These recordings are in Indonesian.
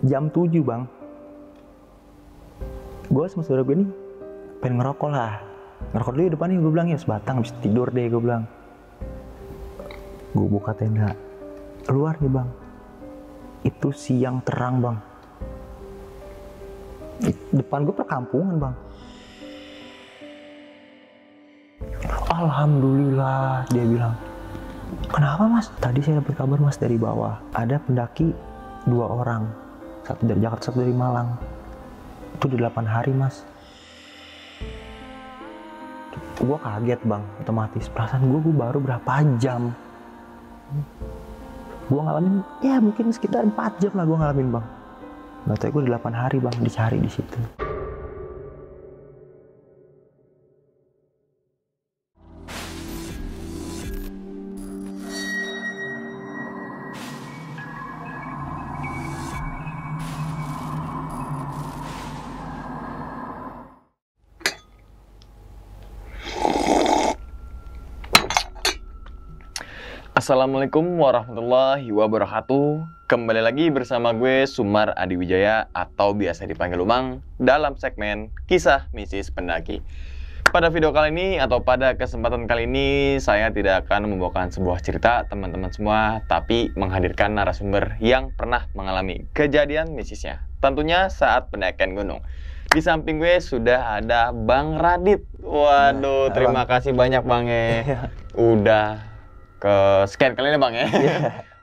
jam 7 bang, gue sama saudara gue nih pengen ngerokok lah. Ngerokok dulu di depan nih, gue bilang ya sebatang, habis tidur deh gue bilang. Gue buka tenda, keluar nih bang, itu siang terang bang. Depan gue perkampungan bang. Alhamdulillah, dia bilang. Kenapa mas? Tadi saya dapat kabar mas dari bawah, ada pendaki 2 orang, satu dari Jakarta, satu dari Malang. Itu di 8 hari mas. Gue kaget bang, otomatis. Perasaan gue baru berapa jam. Gue ngalamin, ya mungkin sekitar 4 jam lah gue ngalamin bang. Gak tau gue di 8 hari bang, dicari di situ. Assalamualaikum warahmatullahi wabarakatuh. Kembali lagi bersama gue Sumar Adiwijaya atau biasa dipanggil Umang dalam segmen Kisah Mistis Pendaki. Pada video kali ini atau pada kesempatan kali ini saya tidak akan membawakan sebuah cerita teman-teman semua, tapi menghadirkan narasumber yang pernah mengalami kejadian mistisnya. Tentunya saat pendakian gunung. Di samping gue sudah ada Bang Radit. Waduh, terima kasih banyak Bang ya. Udah ke sekian kali ini bang ya,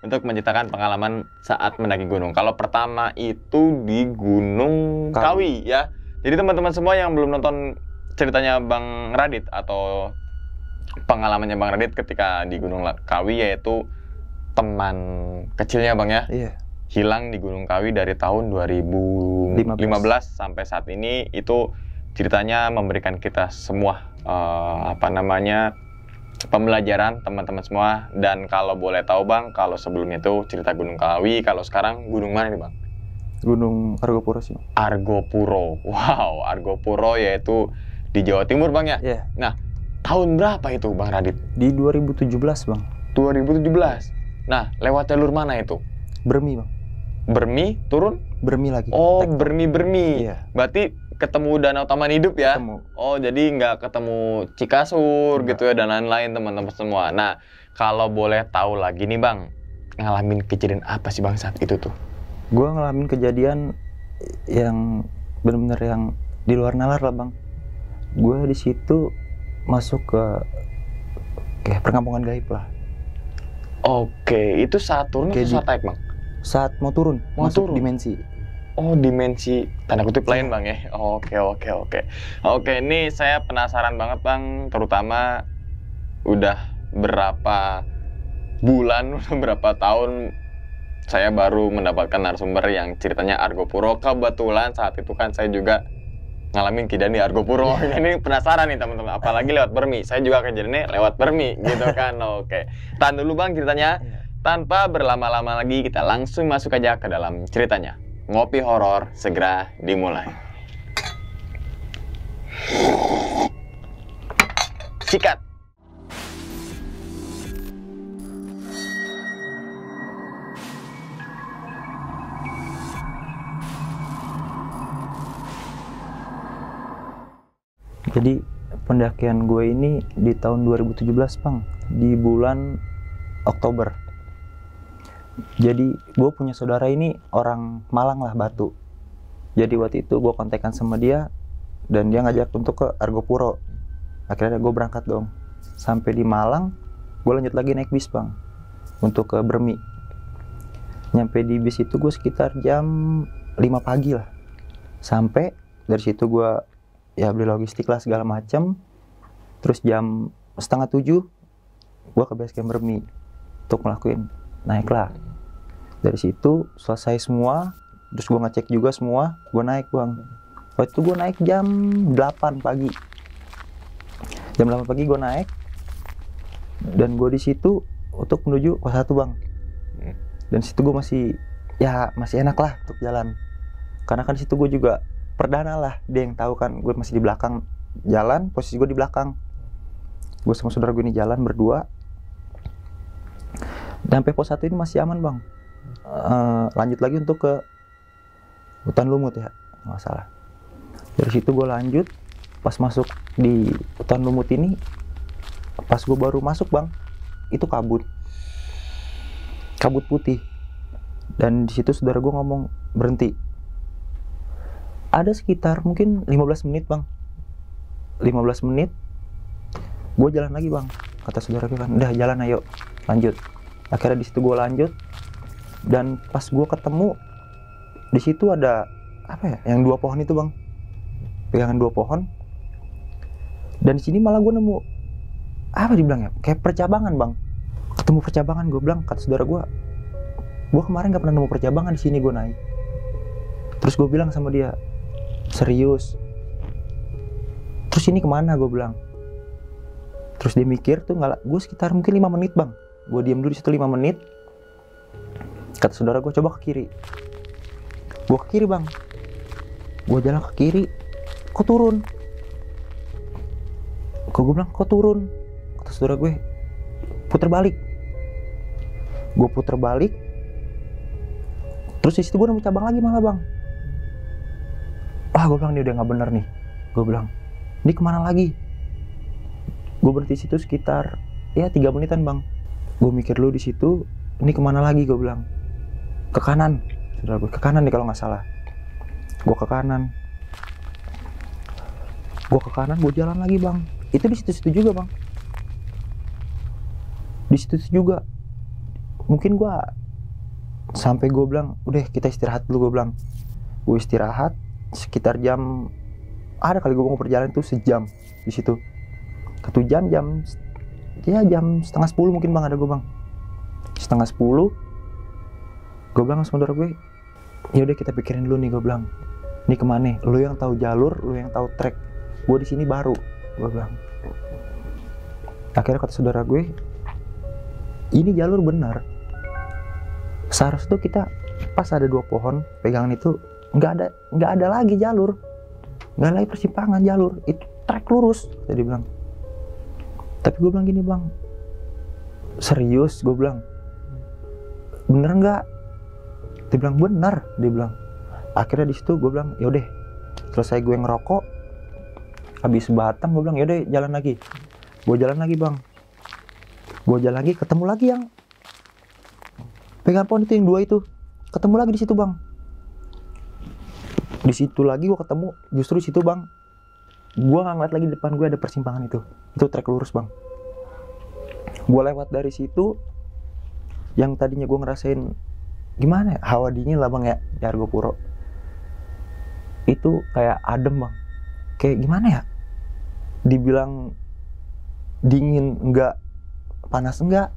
untuk menceritakan pengalaman saat mendaki gunung. Kalau pertama itu di Gunung Kawi ya. Jadi teman-teman semua yang belum nonton ceritanya Bang Radit atau pengalamannya Bang Radit ketika di Gunung Kawi, yaitu teman kecilnya bang ya, hilang di Gunung Kawi dari tahun 2015 sampai saat ini. Itu ceritanya memberikan kita semua pembelajaran teman-teman semua. Dan kalau boleh tahu bang, kalau sebelumnya itu cerita Gunung Kawi, kalau sekarang gunung mana nih bang? Gunung Argopuro sih. Argopuro, wow, Argopuro yaitu di Jawa Timur bang ya? Nah, tahun berapa itu Bang Radit? Di 2017 bang. 2017? Nah, lewat jalur mana itu? Bermi bang. Bermi, turun? Bermi lagi. Oh, Bermi. Iya. Berarti ketemu Danau Taman Hidup ya? Ketemu. Oh, jadi nggak ketemu Cikasur gitu ya, dan lain-lain teman-teman semua. Nah, kalau boleh tahu lagi nih bang, ngalamin kejadian apa sih bang saat itu tuh? Gue ngalamin kejadian yang benar-benar yang di luar nalar lah bang. Gue di situ masuk ke kayak perkampungan gaib lah. Oke, itu saat turun atau saat naik bang? Saat mau turun, masuk dimensi. Oh, dimensi tanda kutip lain bang ya. Oke. Oke, ini saya penasaran banget bang, terutama udah berapa bulan, udah berapa tahun saya baru mendapatkan narasumber yang ceritanya Argopuro. Kebetulan saat itu kan saya juga ngalamin kejadian di Argopuro. Ini penasaran nih teman-teman, apalagi lewat Bermi. Saya juga kejadiannya lewat Bermi gitu kan. Oke, tahan dulu bang ceritanya. Tanpa berlama-lama lagi, kita langsung masuk aja ke dalam ceritanya. Ngopi horor segera dimulai. Sikat. Jadi pendakian gue ini di tahun 2017 bang, di bulan Oktober. Jadi gue punya saudara ini orang Malang lah, Batu. Jadi waktu itu gue kontekan sama dia dan dia ngajak untuk ke Argopuro. Akhirnya gue berangkat dong. Sampai di Malang, gue lanjut lagi naik bis bang untuk ke Bermi. Nyampe di bis itu gue sekitar jam 5 pagi lah. Sampai dari situ gue ya beli logistik lah segala macam. Terus jam 6:30 gue ke base camp Bermi untuk ngelakuin naiklah. Dari situ selesai semua, terus gue ngecek juga semua, gue naik bang. Waktu itu gue naik jam 8 pagi. Jam 8 pagi gue naik, dan gue di situ untuk menuju pos 1 bang. Dan situ gue masih enak lah untuk jalan, karena kan situ gue juga perdana lah, dia yang tahu kan gue masih di belakang jalan, posisi gue di belakang. Gue sama saudara gue ini jalan berdua. Dan sampai pos 1 ini masih aman bang. Lanjut lagi untuk ke hutan lumut ya, nggak salah. Dari situ gue lanjut, pas masuk di hutan lumut ini, pas gue baru masuk bang, itu kabut putih. Dan di situ saudara gue ngomong berhenti. Ada sekitar mungkin 15 menit bang, 15 menit gue jalan lagi bang, kata saudara gue kan, udah jalan ayo lanjut. Akhirnya di situ gue lanjut, dan pas gue ketemu di situ ada apa ya, yang 2 pohon itu bang, pegangan 2 pohon. Dan di sini malah gue nemu apa dibilang ya, kayak percabangan bang, ketemu percabangan. Gue bilang, kata saudara gue kemarin nggak pernah nemu percabangan di sini. Gue naik, terus gue bilang sama dia, serius, terus ini kemana? Gue bilang. Terus dia mikir tuh, nggak, gue sekitar mungkin 5 menit bang, gue diam dulu di situ 5 menit. Kata saudara gue, coba ke kiri. Gue ke kiri bang, gue jalan ke kiri, kok turun? Kok gue bilang, kok turun? Kata saudara gue, puter balik. Gue puter balik, terus di situ gue nemu cabang lagi malah bang. Gue bilang ini udah nggak bener nih. Gue bilang, ini kemana lagi? Gue berhenti situ sekitar ya 3 menitan bang. Gue mikir dulu di situ, ini kemana lagi? Gue bilang, ke kanan. Saudara gue, ke kanan nih kalau nggak salah. Gue ke kanan, gue jalan lagi bang. Itu di situ-situ juga bang, di situ juga. Mungkin gue sampai, gue bilang udah kita istirahat dulu. Gue bilang, gue istirahat sekitar jam, ada kali gue mau perjalanan tuh sejam di situ. 1 jam, jam setengah 10 mungkin bang, ada gue bang, setengah 10. Gue bilang sama saudara gue, ya udah kita pikirin dulu nih. Gue bilang, ini kemana? Lu yang tahu jalur, lu yang tahu trek, gue di sini baru. Gue bilang. Akhirnya kata saudara gue, ini jalur benar. Seharusnya tuh kita pas ada 2 pohon pegangan itu, nggak ada lagi jalur, nggak lagi persimpangan jalur, itu trek lurus. Tadi bilang. Tapi gue bilang gini bang, serius? Gue bilang, bener nggak? Dia bilang bener. Dia bilang. Akhirnya di situ gue bilang, yaudah, selesai gue ngerokok, habis batang, gue bilang yaudah jalan lagi. Gue jalan lagi bang, gue jalan lagi, ketemu lagi yang pegangan pohon itu, yang 2 itu, ketemu lagi di situ bang. Di situ lagi gue ketemu, justru di situ bang, gue nggak ngeliat lagi di depan gue ada persimpangan itu trek lurus bang. Gue lewat dari situ, yang tadinya gue ngerasain gimana ya, hawa dingin lah bang ya di Argopuro, itu kayak adem bang, kayak gimana ya, dibilang dingin enggak, panas enggak.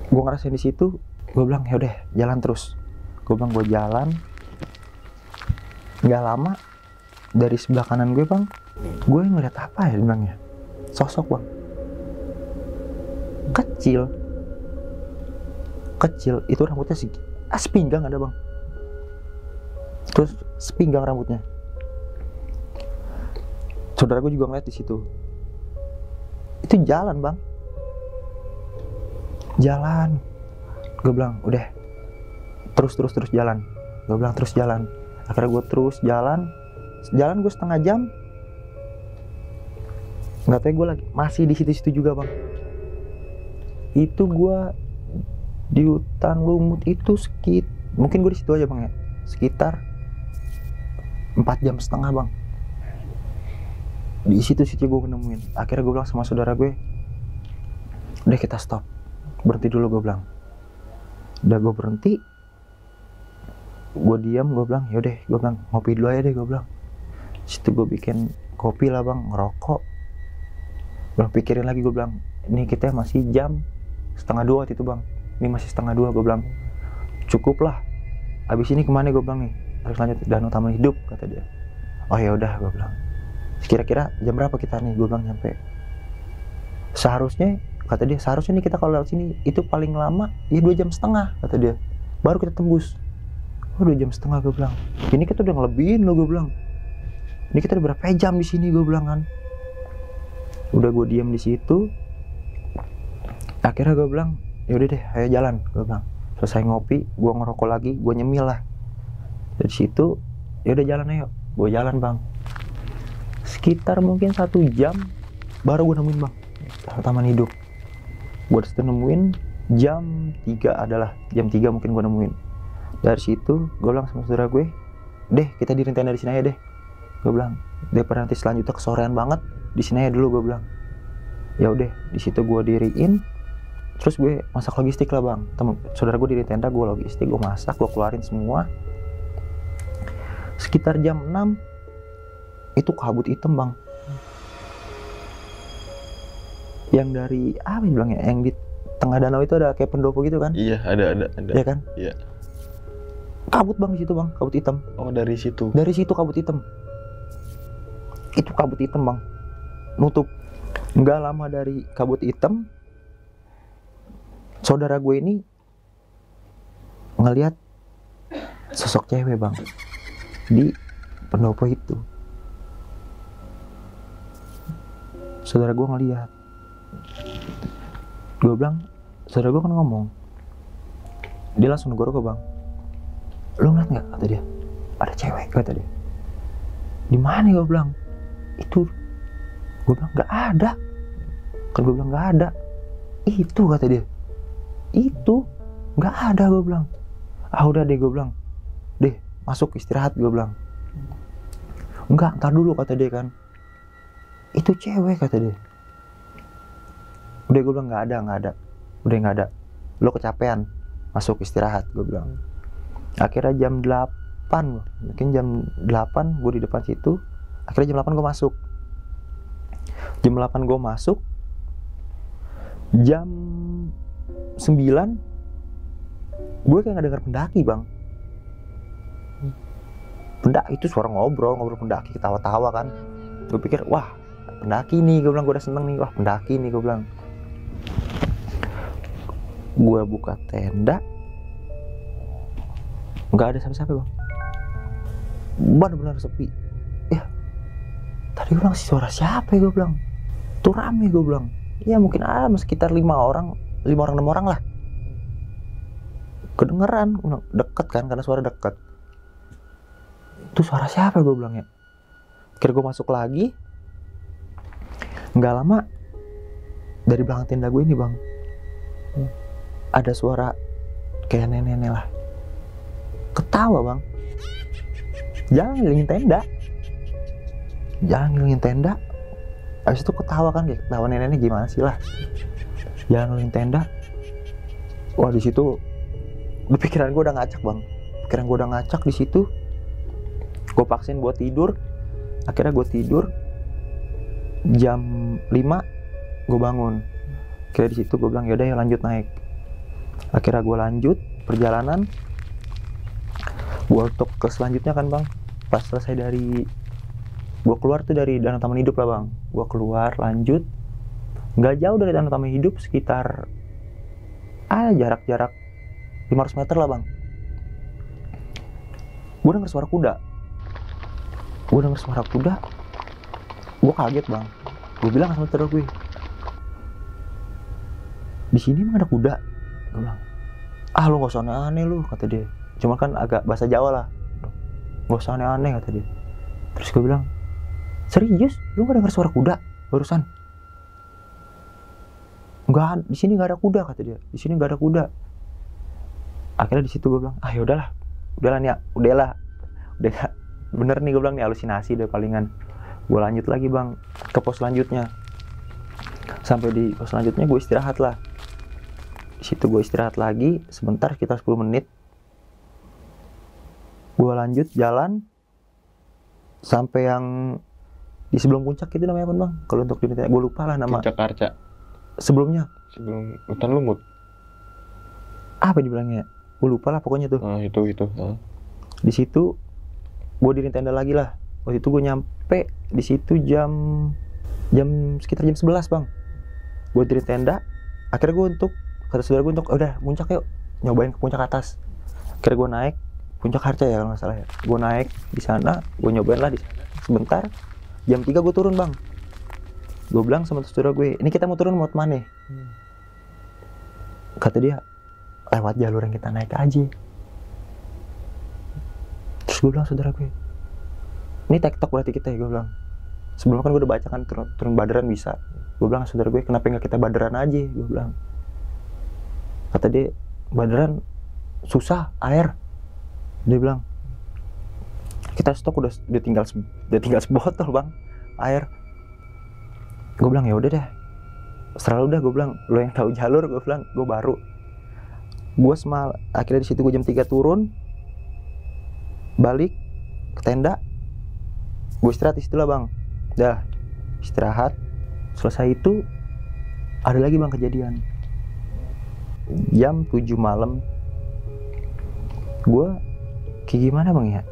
Gue ngerasain di situ. Gue bilang ya udah jalan terus. Gue bilang gue jalan. Nggak lama dari sebelah kanan gue bang, gue ngeliat apa ya bilangnya, sosok bang, kecil, itu rambutnya sepinggang ada bang, terus sepinggang rambutnya. Saudara gue juga ngeliat di situ. Itu jalan bang, jalan. Gue bilang udah terus jalan. Gue bilang terus jalan. Akhirnya gue terus jalan gue setengah jam. Nggak tahu gue lagi masih di situ-situ juga bang. Itu gue di hutan lumut itu mungkin gue di situ aja bang ya, sekitar 4,5 jam bang. Di situ-situ gue nemuin. Akhirnya gue bilang sama saudara gue, udah kita stop, berhenti dulu. Gue bilang, udah gue berhenti, gue diam. Gue bilang yaudah, gue bilang ngopi dulu aja deh. Gue bilang, situ gue bikin kopi lah bang, ngerokok. Gue pikirin lagi, gue bilang ini kita masih jam 1:30 waktu itu bang, ini masih 1:30. Gue bilang cukup lah, abis ini kemana? Gue bilang nih harus lanjut Danau Taman Hidup, kata dia. Oh ya udah, gue bilang kira-kira jam berapa kita nih? Gue bilang nyampe, seharusnya, kata dia, seharusnya nih kita kalau lewat sini itu paling lama ya 2,5 jam, kata dia, baru kita tembus. Oh 2,5 jam, gue bilang ini kita udah ngelebihin lo. Gue bilang ini kita udah berapa jam di sini? Gue bilang kan. Udah gue diam di situ. Akhirnya gue bilang yaudah deh ayo jalan. Gue bilang selesai ngopi, gue ngerokok lagi, gue nyemil lah. Dari situ ya udah jalan ayo, gue jalan bang. Sekitar mungkin 1 jam baru gue nemuin bang taman hidup. Gue udah nemuin jam 3 adalah jam 3 mungkin gue nemuin. Dari situ gue bilang sama saudara gue, deh kita diriin tenda di sini aja deh. Gue bilang daripada nanti selanjutnya kesorean banget, di sini aja dulu gue bilang. Ya udah di situ gue diriin. Terus gue masak logistik lah bang. Saudara gue diriin tenda, gue logistik, gue masak, gue keluarin semua. Sekitar jam 6 itu kabut hitam bang. Yang dari apa bilangnya, yang di tengah danau itu ada kayak pendopo gitu kan? Iya, ada. Iya kan? Iya. Kabut bang di situ bang, kabut hitam. Oh, dari situ. Dari situ kabut hitam. Itu kabut hitam bang, nutup. Nggak lama dari kabut hitam, saudara gue ini ngelihat sosok cewek bang di pendopo itu. Saudara gue ngelihat. Gue bilang, saudara gue kan ngomong, dia langsung negor gue bang, lu ngeliat nggak, kata dia, ada cewek, kata dia. Di mana? Gue bilang itu. Gue bilang nggak ada. Kan gue bilang nggak ada. Itu, kata dia, itu nggak ada. Gue bilang ah udah deh, gue bilang deh masuk istirahat. Gue bilang enggak, ntar dulu, kata dia kan, itu cewek, kata dia. Udah gue bilang nggak ada, udah nggak ada, lo kecapean, masuk istirahat. Gue bilang. Akhirnya jam 8, mungkin jam 8 gue di depan situ. Akhirnya jam 8 gue masuk. Jam 8 gue masuk. Jam 9 gue kayak nggak dengar pendaki bang. Pendaki itu suara ngobrol pendaki, ketawa-tawa kan. Gue pikir wah pendaki nih, gue bilang, gue udah seneng nih, wah pendaki nih, gue bilang. Gue buka tenda, nggak ada siapa-siapa bang, benar-benar sepi. Ya tadi gue bilang suara siapa ya, gue bilang tuh rame, gue bilang ya mungkin ada sekitar 5 orang 6 orang lah. Kedengeran deket kan, karena suara deket. Itu suara siapa, gue bilang ya. Akhirnya gue masuk lagi. Nggak lama dari belakang tenda gue ini bang, ada suara kayak nenek-nenek lah, ketawa bang. Jangan ngelilingin tenda. Habis itu ketawa kan, kayak ketawa nenek-nenek gimana sih lah. Jangan ngelilingin tenda. Wah di situ pikiran gue udah ngacak di situ. Gue paksain buat tidur. Akhirnya gue tidur. Jam 5 gue bangun. Akhirnya di situ gue bilang yaudah ya lanjut naik. Akhirnya gue lanjut perjalanan. Gue untuk ke selanjutnya kan bang, pas selesai dari gue keluar tuh dari danau taman hidup lah bang. Gue keluar lanjut, nggak jauh dari danau taman hidup, sekitar jarak 500 meter lah bang. Gue denger suara kuda. Gue kaget bang. Gue bilang sama saudara gue, di sini emang ada kuda? Gue bilang, ah lu nggak usah aneh-aneh lu, kata dia. Cuma kan agak bahasa Jawa lah, nggak usah aneh-aneh, kata dia. Terus gue bilang, serius lu nggak dengar suara kuda barusan? Nggak, di sini nggak ada kuda, kata dia. Di sini nggak ada kuda. Akhirnya di situ gue bilang, ah udahlah nih, udah bener nih, gue bilang nih halusinasi deh palingan. Gue lanjut lagi bang ke pos selanjutnya. Sampai di pos selanjutnya gue istirahat lah. Di situ gue istirahat lagi sebentar, sekitar 10 menit. Gue lanjut jalan sampai yang di sebelum puncak itu namanya apa bang? Kalau untuk di gue lupa lah nama. Puncak Arca. Sebelum hutan lumut. Apa dibilangnya? Gue lupa lah pokoknya tuh. Itu. Di situ gue diriin tenda lagi lah. Waktu itu gue nyampe di situ jam sekitar jam 11 bang. Gue diriin tenda. Akhirnya gue kata saudara gue udah puncak yuk, nyobain ke puncak atas. Akhirnya gue naik puncak Harca ya kalau nggak salah ya. Gue naik di sana, gue nyobain lah di sana sebentar. Jam 3 gue turun bang. Gue bilang sama saudara gue, ini kita mau turun mau kemana? Kata dia, lewat jalur yang kita naik aja. gue bilang saudara gue, ini TikTok berarti kita ya, gue bilang. Sebelumnya kan gue udah baca kan turun baderan bisa. Gue bilang saudara gue, kenapa nggak kita baderan aja, gue bilang. Kata dia, baderan susah air. Dia bilang, kita stok udah tinggal sebotol bang air. Gue bilang ya udah deh, selalu udah, gue bilang lo yang tahu jalur, gue bilang gue baru. Gue akhirnya di situ gue jam 3 turun, balik ke tenda, gue istirahat di situ lah bang. Dah istirahat, selesai itu ada lagi bang kejadian. Jam 7 malam, gue kayak gimana bang ya,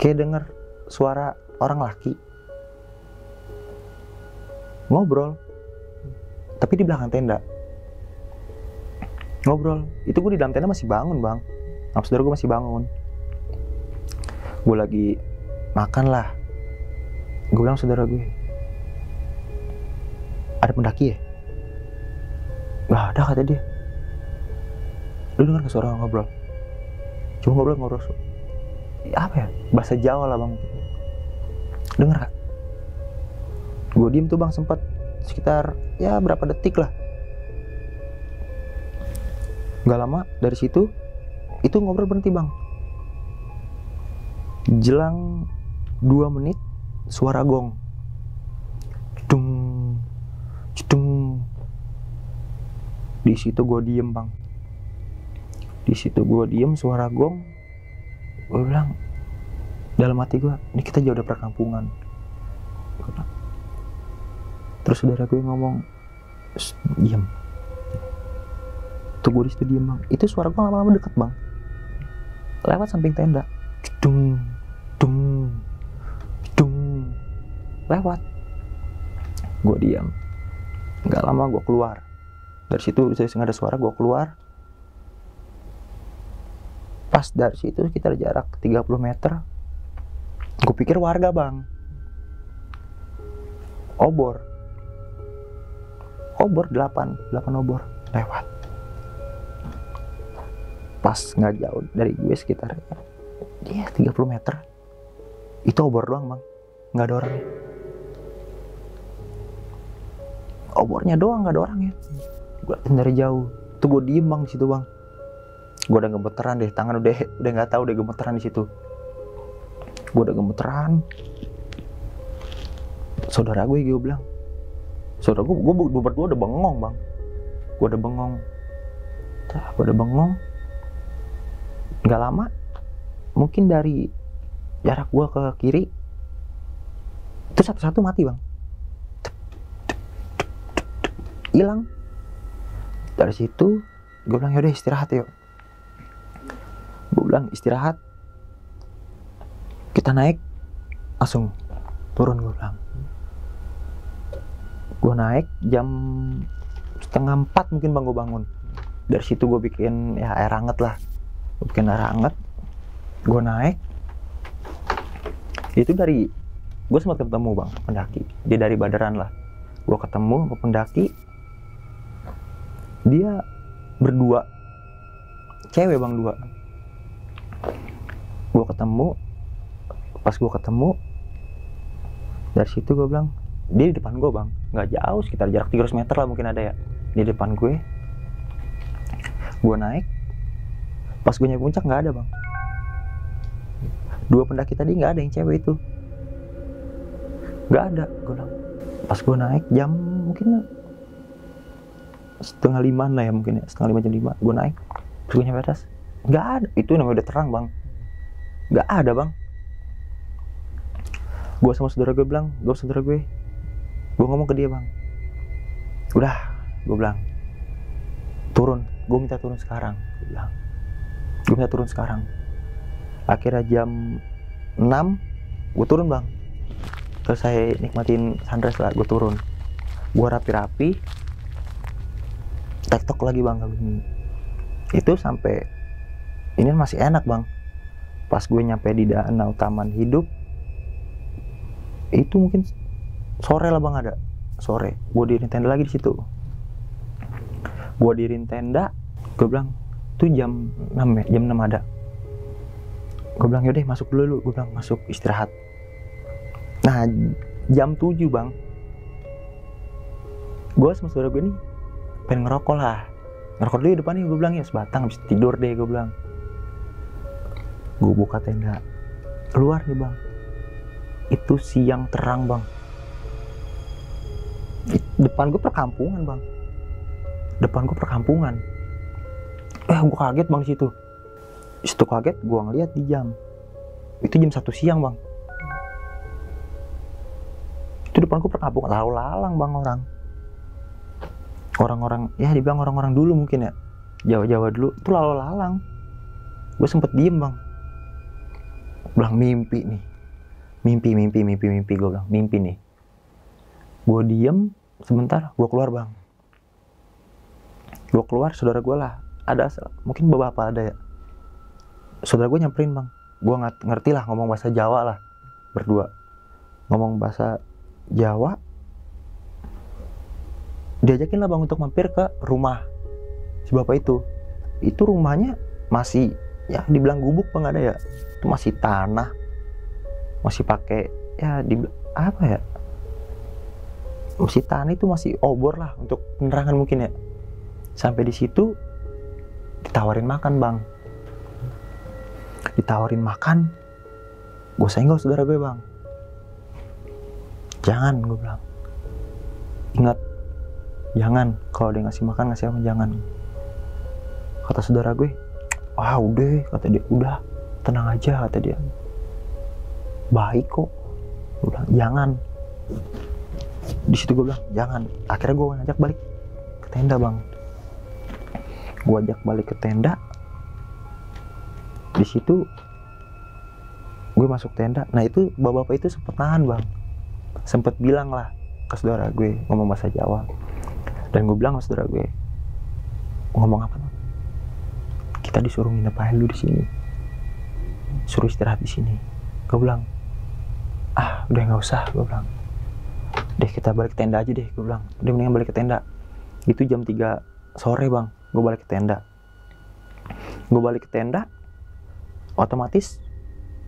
kayak denger suara orang laki ngobrol, tapi di belakang tenda. Ngobrol, itu gue di dalam tenda masih bangun bang, sama saudara gue masih bangun. Gue lagi makan lah. Gue bilang saudara gue, ada pendaki ya? Gak ada kata dia. Lu dengar ke suara orang ngobrol? Cuma ngobrol. Apa ya? Bahasa Jawa lah bang. Dengar gak? Gue diem tuh bang, sempat sekitar ya berapa detik lah. Gak lama dari situ itu ngobrol berhenti bang. Jelang 2 menit suara gong, cedung cedung. Di situ gue diem bang. Di situ gue diem, suara gong. Gue bilang dalam hati gue, ini kita jauh dari perkampungan. Terus saudara gue ngomong, diam. Tuh gue disitu diem bang. Itu suara gue lama-lama deket bang, lewat samping tenda, dung dung dung, lewat. Gue diam. Nggak lama gue keluar dari situ. Saya sengaja ada suara, gue keluar. Pas dari situ sekitar jarak 30 meter, gue pikir warga bang. Obor 8 obor lewat. Pas nggak jauh dari gue sekitar 30 meter, itu obor doang bang, nggak ada orangnya. Obornya doang, nggak ada orangnya. Gue liatin dari jauh. Tuh gue diem bang di situ bang. Gue udah gemeteran deh, tangan udah nggak tahu, udah gemeteran di situ. Gue udah gemeteran. Saudara gue bilang, saudara gue berdua udah bengong bang. Gue udah bengong. Nggak lama, mungkin dari jarak gue ke kiri itu satu-satu mati bang, hilang. Dari situ gue bilang yaudah istirahat yuk. Gue bilang istirahat, kita naik langsung turun. Gue bilang, gue naik jam 3:30 mungkin bang, gue bangun. Dari situ gue bikin ya air hangat lah, gue naik. Itu dari gue sempat ketemu bang pendaki, dia dari Baderan lah. Gue ketemu sama pendaki, dia berdua, cewek bang, 2. Pas gue ketemu dari situ gue bilang, dia di depan gue bang, nggak jauh, sekitar jarak 300 meter lah mungkin ada ya, di depan gue. Gue naik, pas gue nyampe puncak nggak ada bang. 2 pendaki tadi nggak ada, yang cewek itu nggak ada. Gue bilang, pas gue naik jam mungkin 4:30 lah ya, mungkin ya 4:30 jam 5, gue naik, terus gue nyampe atas, nggak ada. Itu namanya udah terang bang, nggak ada bang. Gue sama saudara gue bilang, gue ngomong ke dia bang, udah, gue bilang turun, gue minta turun sekarang. Akhirnya jam 6 gue turun bang. Terus saya nikmatin sunrise lah, gue turun, gue rapi-rapi, TikTok lagi bang. Itu sampai ini masih enak bang. Pas gue nyampe di danau Taman Hidup, itu mungkin sore lah bang, ada sore. Gue diriin tenda lagi di situ. Gue bilang tuh jam 6 ada. Gue bilang yaudah masuk dulu lu, gue bilang masuk istirahat. Nah jam 7 bang, gue sama saudara gue nih pengen ngerokok lah. Ngerokok dulu di depan nih, gue bilang ya sebatang habis tidur deh gue bilang. Gue buka tenda, keluar nih bang, itu siang terang bang. Depan gue perkampungan bang, depan gue perkampungan. Gue kaget bang situ. Situ kaget, gue ngeliat di jam. Itu jam 1 siang bang. Itu depanku perkampungan, lalu lalang bang orang. Orang-orang, ya dibilang orang-orang dulu mungkin ya. Jawa-Jawa dulu, itu lalu lalang. Gue sempet diem bang. Bilang mimpi nih. Mimpi gue bilang, mimpi nih. Gue diem, sebentar, gue keluar bang. Gue keluar, saudara gue lah. Ada, mungkin bapak ada ya. Saudara gue nyamperin bang, gue ngerti lah ngomong bahasa Jawa lah, berdua ngomong bahasa Jawa. Diajakin lah bang untuk mampir ke rumah si bapak itu. Itu rumahnya masih ya dibilang gubuk bang, ada ya, itu masih tanah, masih pakai ya di apa ya, masih tanah, itu masih obor lah untuk penerangan mungkin ya. Sampai di situ ditawarin makan bang. Ditawarin makan, gue senggol saudara gue bang. Jangan, gue bilang. Ingat, jangan. Kalau dia ngasih makan, ngasih apa, jangan. Kata saudara gue, wah udah, kata dia, udah, tenang aja, kata dia. Baik kok. Gue bilang, jangan. Di situ gue bilang, jangan. Akhirnya gue ngajak balik ke tenda bang. Gue ajak balik ke tenda. Di situ gue masuk tenda. Nah itu bapak-bapak itu sempet nahan bang, sempet bilang lah ke saudara gue ngomong bahasa Jawa. Dan gue bilang sama saudara gue, ngomong apa bang? Kita disuruh nginep aja dulu di sini, suruh istirahat di sini. Gue bilang, udah nggak usah. Gue bilang, deh kita balik ke tenda aja deh. Gue bilang, udah mendingan balik ke tenda. Itu jam 3 sore bang, gue balik ke tenda. Gue balik ke tenda, otomatis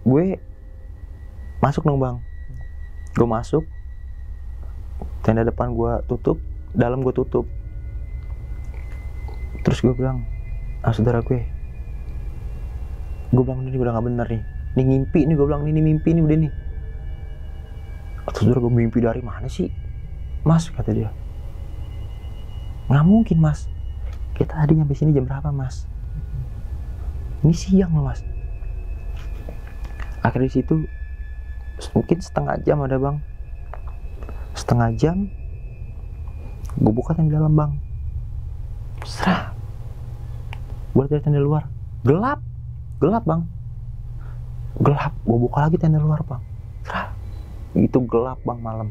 gue masuk dong bang. Gue masuk, tenda depan gue tutup, dalam gue tutup. Terus gue bilang, saudara gue bilang ini udah gak bener nih, ini ngimpi nih. Gue bilang ini mimpi nih udah nih. Saudara gue, mimpi dari mana sih mas, kata dia. Nggak mungkin mas, kita tadi nyampe sini jam berapa mas? Ini siang loh mas. Akhirnya di situ mungkin setengah jam ada bang, setengah jam gue buka tenda dalam bang. Serah, gue lihat dari tenda luar, gelap bang, gelap. Gue buka lagi tenda luar bang, serah, itu gelap bang malam.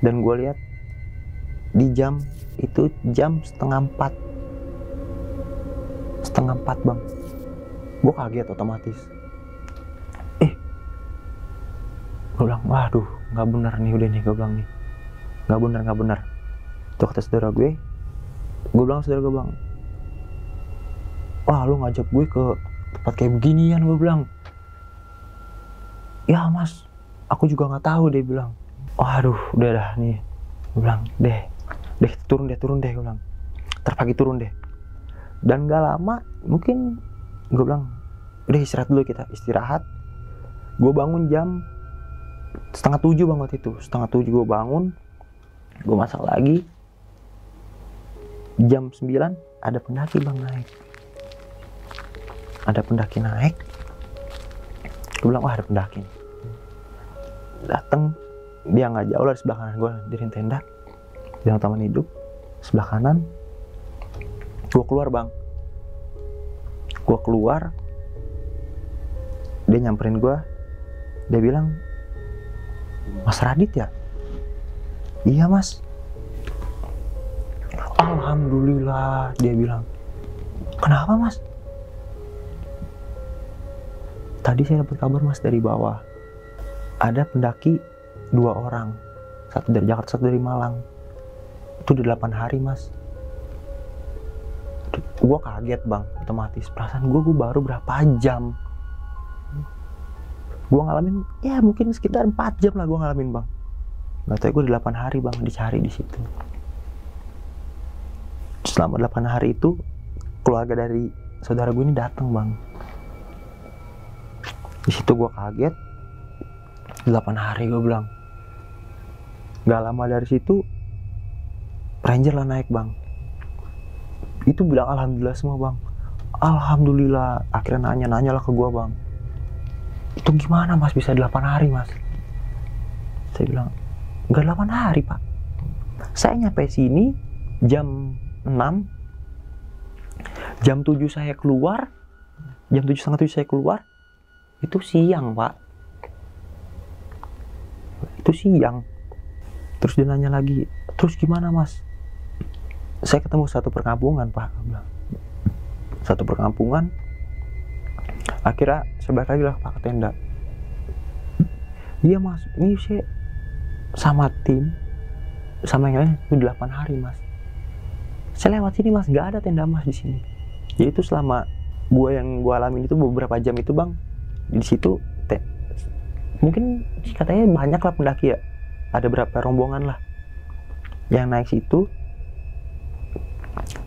Dan gue lihat di jam itu jam setengah 4 bang. Gue kaget otomatis. Gue bilang, waduh, nggak benar nih udah nih. Gue bilang nih, nggak benar. Tuh kata saudara gue bilang saudara gue bang, wah lu ngajak gue ke tempat kayak beginian. Gue bilang, ya mas, aku juga nggak tahu. Dia bilang, waduh, udah dah nih. Gue bilang, deh, turun deh. Gue bilang, terpagi turun deh. Dan gak lama, mungkin gue bilang, udah istirahat dulu, kita istirahat. Gue bangun jam setengah 7 bang waktu itu. Setengah 7 gue bangun, gue masak lagi. Jam 9 ada pendaki bang naik. Ada pendaki naik. Gue bilang, wah ada pendaki nih. Dateng, dia nggak jauh lah di sebelah kanan gue, diriin tenda di taman hidup sebelah kanan. Gue keluar bang. Gue keluar, dia nyamperin gue. Dia bilang, Mas Radit ya? Iya mas. Alhamdulillah, dia bilang. Kenapa mas? Tadi saya dapat kabar mas dari bawah. Ada pendaki 2 orang. Satu dari Jakarta, satu dari Malang. Itu udah 8 hari mas. Gue kaget bang, otomatis. Perasaan gue baru berapa jam Gue ngalamin ya mungkin sekitar 4 jam lah gue ngalamin bang. Nggak tahu, gue 8 hari bang dicari di situ. Selama 8 hari itu keluarga dari saudara gue ini datang bang. Di situ gue kaget. 8 hari gue bilang. Gak lama dari situ Ranger lah naik bang. Itu bilang alhamdulillah semua bang. Alhamdulillah. Akhirnya nanya lah ke gue bang. Itu gimana mas bisa 8 hari mas? Saya bilang gak 8 hari pak. Saya nyampe sini jam 6. Jam 7 saya keluar. Jam 7 setengah 7 saya keluar. Itu siang pak. Itu siang. Terus dia nanya lagi, terus gimana mas? Saya ketemu satu perkampungan pak. Satu perkampungan. Akhirnya saya balik lagi lah pak ke tenda. Iya mas, ini saya sama tim sama yang lain itu 8 hari mas. Saya lewat sini mas, nggak ada tenda mas di sini. Jadi itu selama yang gue alamin itu beberapa jam itu bang, di situ mungkin katanya banyak lah pendaki ya. Ada berapa rombongan lah yang naik situ,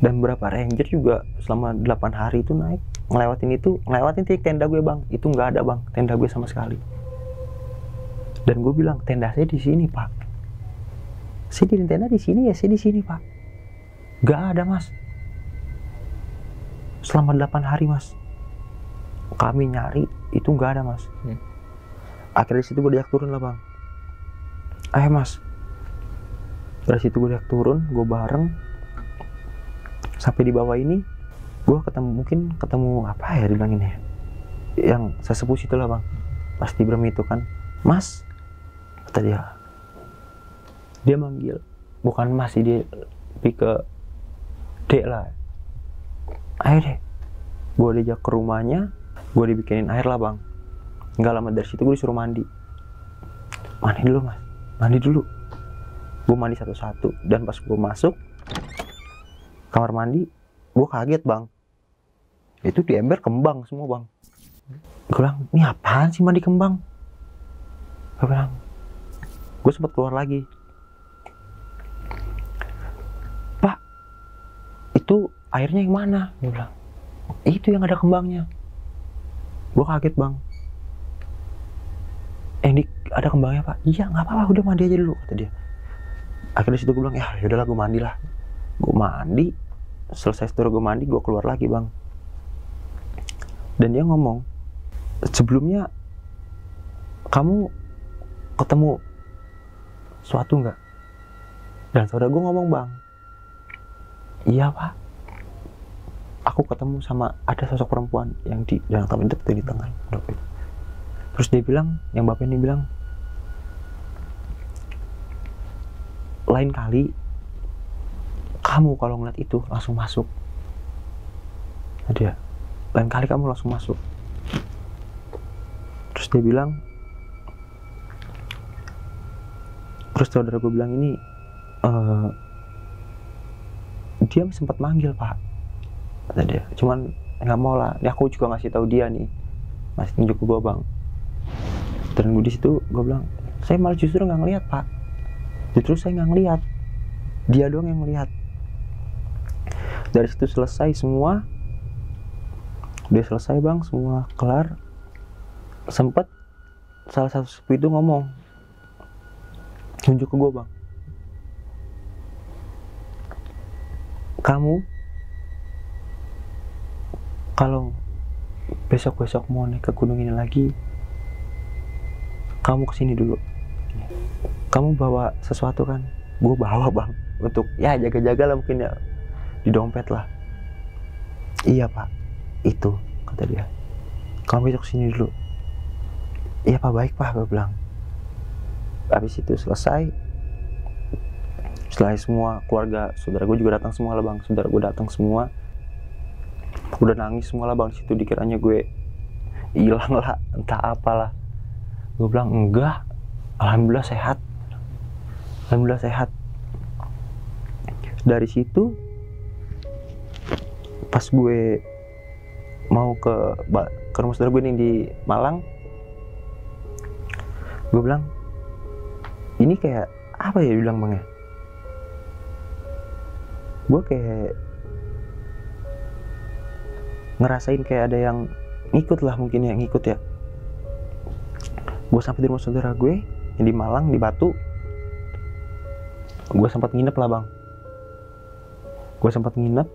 dan beberapa ranger juga selama 8 hari itu naik ngelewatin titik tenda gue bang. Itu nggak ada bang tenda gue sama sekali. Dan gue bilang tenda saya di sini pak. Saya di tenda di sini ya, saya di sini pak. Nggak ada mas. Selama 8 hari mas kami nyari itu nggak ada mas. Akhirnya situ gue diajak turun lah bang. Ayo mas. Dari situ gue diajak turun, gue bareng sampai di bawah ini. Gue ketemu apa ya dibilangin ya, yang sesepuh situ lah bang. Pas di Brem itu kan, mas kata dia manggil, bukan mas sih, dia lebih ke dek lah. Ayo deh, gue diajak ke rumahnya, gue dibikinin air lah bang. Nggak lama dari situ gue disuruh mandi dulu mas, mandi dulu. Gue mandi satu-satu, dan pas gue masuk kamar mandi, gue kaget bang. Itu di ember kembang semua bang. Gue bilang, ini apaan sih mandi kembang? Gue sempat keluar lagi. Pak, itu airnya yang mana? Dia bilang, itu yang ada kembangnya. Gue kaget bang. Ini ada kembangnya pak? Iya nggak apa-apa, udah mandi aja dulu kata dia. Akhirnya situ gue bilang ya yaudahlah gue mandi lah. Gue mandi, selesai setelah gue mandi gue keluar lagi bang. Dan dia ngomong, sebelumnya kamu ketemu suatu nggak? Dan saudara gue ngomong bang, iya pak, aku ketemu sama ada sosok perempuan yang di dalam taman itu di tengah. Terus dia bilang, yang bapak ini bilang, lain kali kamu kalau ngeliat itu langsung masuk. Nah, dia, lain kali kamu langsung masuk. Terus dia bilang, terus saudara gue bilang ini, dia sempat manggil pak, kata dia. Cuman nggak mau lah. Ini aku juga ngasih tahu dia nih, masih tunjuk ke gue bang. Dan gue di situ gue bilang, saya malah justru nggak ngeliat pak. Justru saya nggak ngeliat, dia doang yang ngeliat. Dari situ selesai semua, udah selesai bang, semua kelar. Sempet salah satu sepupu itu ngomong, tunjuk ke gue bang, kamu kalau besok-besok mau naik ke gunung ini lagi, kamu kesini dulu. Kamu bawa sesuatu kan? Gue bawa bang, untuk ya jaga-jaga lah mungkin ya, di dompet lah. Iya pak, itu kata dia. Kamu besok kesini dulu. Iya pak, baik pak, gue bilang. Habis itu selesai. Setelah semua keluarga, saudara gue juga datang semua lah bang. Saudara gue datang semua. Udah nangis semua lah bang. Situ dikiranya gue hilang lah, entah apalah. Gue bilang enggak, alhamdulillah sehat. Alhamdulillah sehat. Dari situ pas gue mau ke rumah saudara gue nih di Malang, Gue bilang, ini kayak apa ya bilang Bang ya? Gue kayak ngerasain kayak ada yang ngikut lah mungkin ya, ngikut ya. Gue sampai di rumah saudara gue yang di Malang, di Batu. Gue sempat nginep lah Bang. Gue sempat nginep.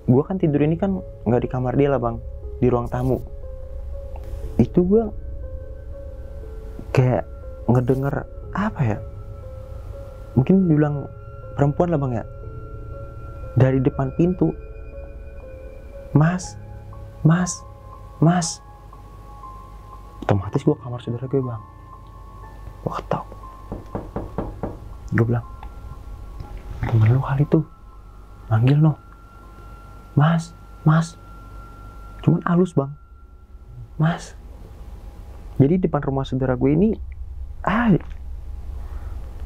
Gue kan tidur ini kan nggak di kamar dia lah Bang, di ruang tamu. Itu gue kayak ngedenger apa ya? Mungkin bilang perempuan lah Bang ya. Dari depan pintu, Mas. Otomatis gue kamar saudara gue Bang. Gue ketok. Gue bilang, temen lu kali tuh manggil no, Mas. Cuman halus Bang, Mas. Jadi depan rumah saudara gue ini,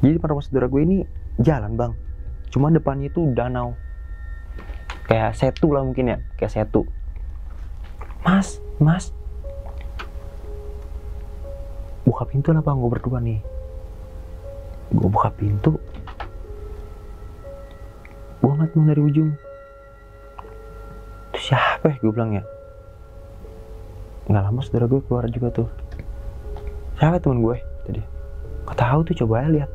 jadi depan rumah saudara gue ini jalan Bang. Cuma depannya itu danau, kayak setu lah mungkin ya, kayak setu. Mas. Buka pintu lah Bang, gue berdua nih. Gue buka pintu, gue ngeliat Bang dari ujung. Itu siapa ya, gue bilang ya. Nggak lama saudara gue keluar juga tuh. Siapa temen gue tadi? Gak tahu tuh, coba aja lihat.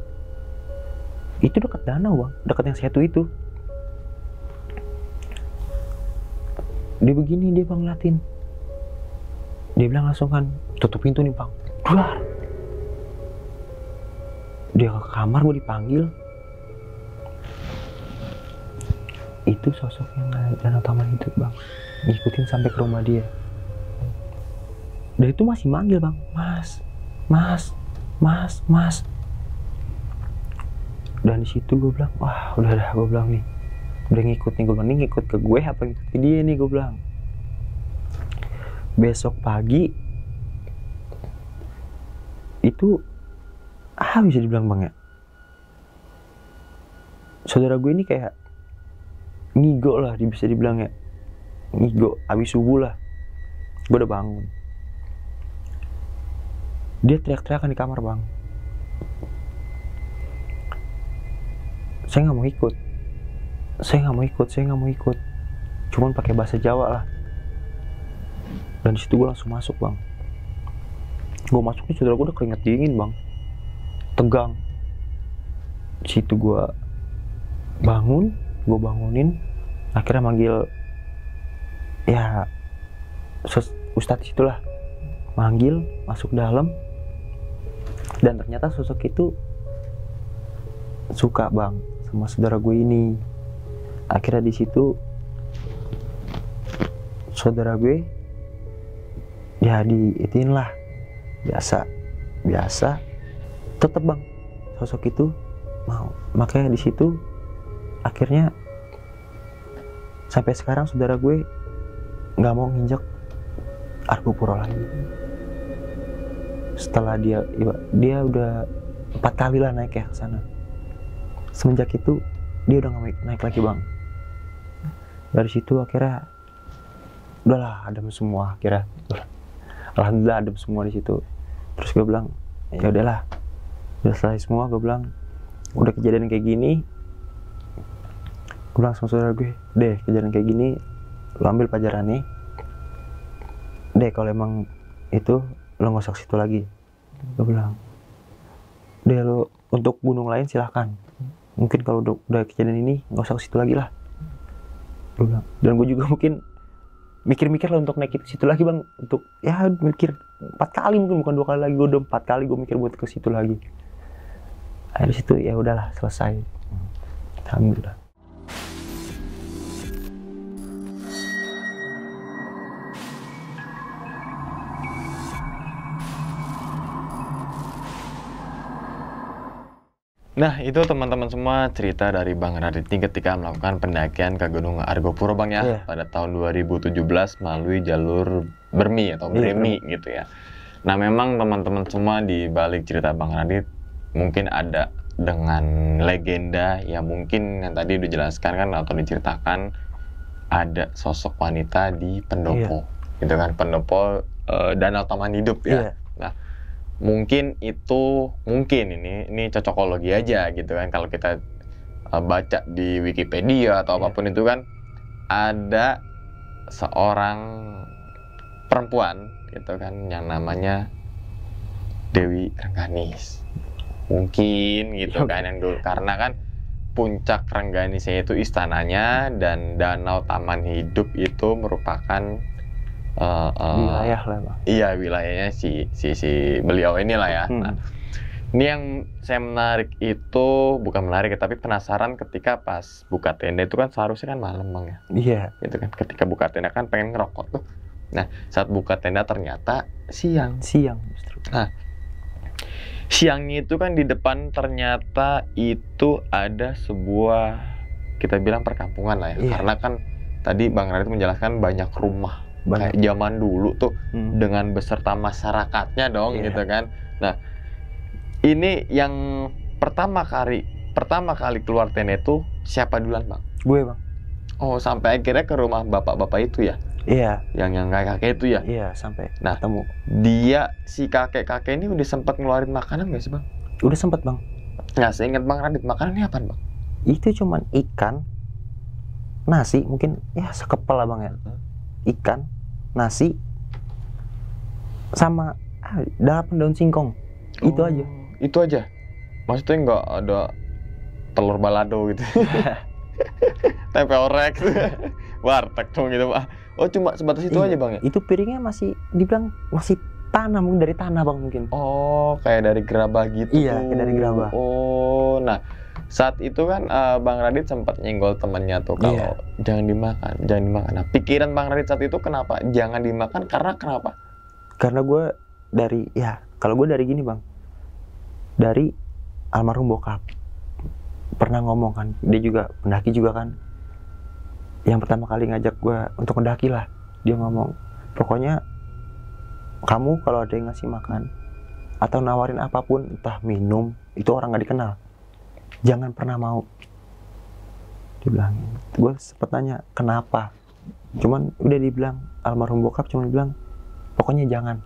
Itu dekat danau Bang, dekat yang setu itu. Dia begini, dia Bang ngeliatin. Dia bilang langsung kan, tutup pintu nih Bang. Keluar. Dia ke kamar, gue dipanggil. Itu sosok yang Danau Taman Hidup Bang, ngikutin sampai ke rumah dia. Dan itu masih manggil Bang, Mas. Dan di situ gue bilang, wah udah gue bilang nih, udah ngikut nih, gue bilang, nih ngikut ke gue apa ngikut ke dia nih, gue bilang. Besok pagi itu bisa dibilang Bang ya, saudara gue ini kayak ngigo lah, bisa dibilang ya, ngigo abis subuh lah. Gue udah bangun, dia teriak-teriakan di kamar Bang. Saya nggak mau ikut, cuman pakai bahasa Jawa lah. Dan di situ gue langsung masuk Bang. Gue masuk nih, saudara gue udah keringet dingin Bang, tegang. Di situ gue bangunin, akhirnya manggil ya ustadz itulah, manggil masuk dalam. Dan ternyata sosok itu suka Bang sama saudara gue ini. Akhirnya di situ saudara gue ya diitin lah, biasa tetep Bang sosok itu mau. Makanya di situ akhirnya sampai sekarang saudara gue nggak mau nginjek Argo Puro lagi. Setelah dia udah 4 kali lah naik ya ke sana. Semenjak itu dia udah nggak naik lagi Bang. Dari situ akhirnya udahlah, adem semua akhirnya. Alhamdulillah adem semua di situ. Terus gue bilang, ya udahlah, udah selesai semua. Gue bilang, udah kejadian kayak gini, gue bilang sama saudara gue, deh kejadian kayak gini, lo ambil pelajarannya. Deh kalau emang itu lo nggak usah ke situ lagi. Gue bilang, deh lo untuk gunung lain silahkan. Mungkin kalau udah kejadian ini nggak usah ke situ lagi lah. Gue bilang. Dan gue juga mungkin mikir-mikir lah untuk naik ke situ lagi Bang, untuk ya mikir 4 kali, mungkin bukan 2 kali lagi, gue udah 4 kali gue mikir buat ke situ lagi. Dari situ ya udahlah, selesai. Alhamdulillah. Nah, itu teman-teman semua cerita dari Bang Radit ketika melakukan pendakian ke Gunung Argo Puro Bang ya, pada tahun 2017 melalui jalur Bermi atau Bremi gitu ya. Nah, memang teman-teman semua di balik cerita Bang Radit mungkin ada dengan legenda yang mungkin yang tadi dijelaskan kan atau diceritakan, ada sosok wanita di pendopo gitu kan, pendopo Danau Taman Hidup ya. Nah, mungkin ini cocokologi aja gitu kan, kalau kita baca di Wikipedia atau apapun itu kan, ada seorang perempuan gitu kan yang namanya Dewi Rengganis. Mungkin gitu kan yang dulu, karena kan puncak Rengganisnya itu istananya, dan Danau Taman Hidup itu merupakan wilayah lah bang. iya, wilayahnya si beliau inilah ya. Nah, ini yang saya menarik itu, bukan menarik tapi penasaran, ketika pas buka tenda itu kan seharusnya kan malam bang ya. Iya. Gitu kan, ketika buka tenda kan pengen ngerokok tuh. Nah, saat buka tenda ternyata siang. Justru. Nah, siangnya itu kan di depan ternyata itu ada sebuah, kita bilang perkampungan lah ya. Iya. Karena kan tadi Bang Radit menjelaskan banyak rumah. Kayak zaman dulu tuh dengan beserta masyarakatnya dong gitu kan. Nah, ini yang pertama kali keluar tenda itu siapa duluan bang? Gue bang. Oh, sampai akhirnya ke rumah bapak-bapak itu ya? Iya. Yang kakek itu ya? Iya, sampai nah, ketemu. Dia, si kakek-kakek ini udah sempat ngeluarin makanan nggak sih bang? Udah sempat bang. Nah, seingat Bang Radit, makanannya apa bang? Itu cuman ikan, nasi, mungkin ya sekepel lah bang ya. Ikan, nasi, sama 8 daun singkong. Itu aja. Itu aja? Maksudnya nggak ada telur balado gitu? Tempe orek, warteg dong gitu pak. Oh, cuma sebatas itu aja bang ya? Itu piringnya masih dibilang masih tanah, mungkin dari tanah bang mungkin. Oh, kayak dari gerabah gitu. Iya, kayak dari gerabah. Oh, nah saat itu kan Bang Radit sempat nyenggol temannya tuh kalau jangan dimakan. Nah, pikiran Bang Radit saat itu kenapa jangan dimakan? Karena kenapa? Karena gue kalau gue dari gini bang, dari almarhum bokap pernah ngomong kan, dia juga pendaki juga kan, yang pertama kali ngajak gue untuk mendaki lah, dia ngomong pokoknya kamu kalau ada yang ngasih makan atau nawarin apapun, entah minum, itu orang nggak dikenal, jangan pernah mau. Dia bilang, gue sempet nanya kenapa, cuman udah dibilang almarhum bokap cuma bilang pokoknya jangan.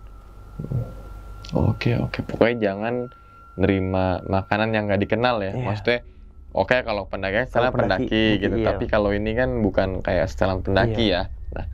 Oke, pokoknya jangan nerima makanan yang nggak dikenal ya. Maksudnya kalau pendaki setelan pendaki gitu, tapi kalau ini kan bukan kayak setelan pendaki ya. Nah,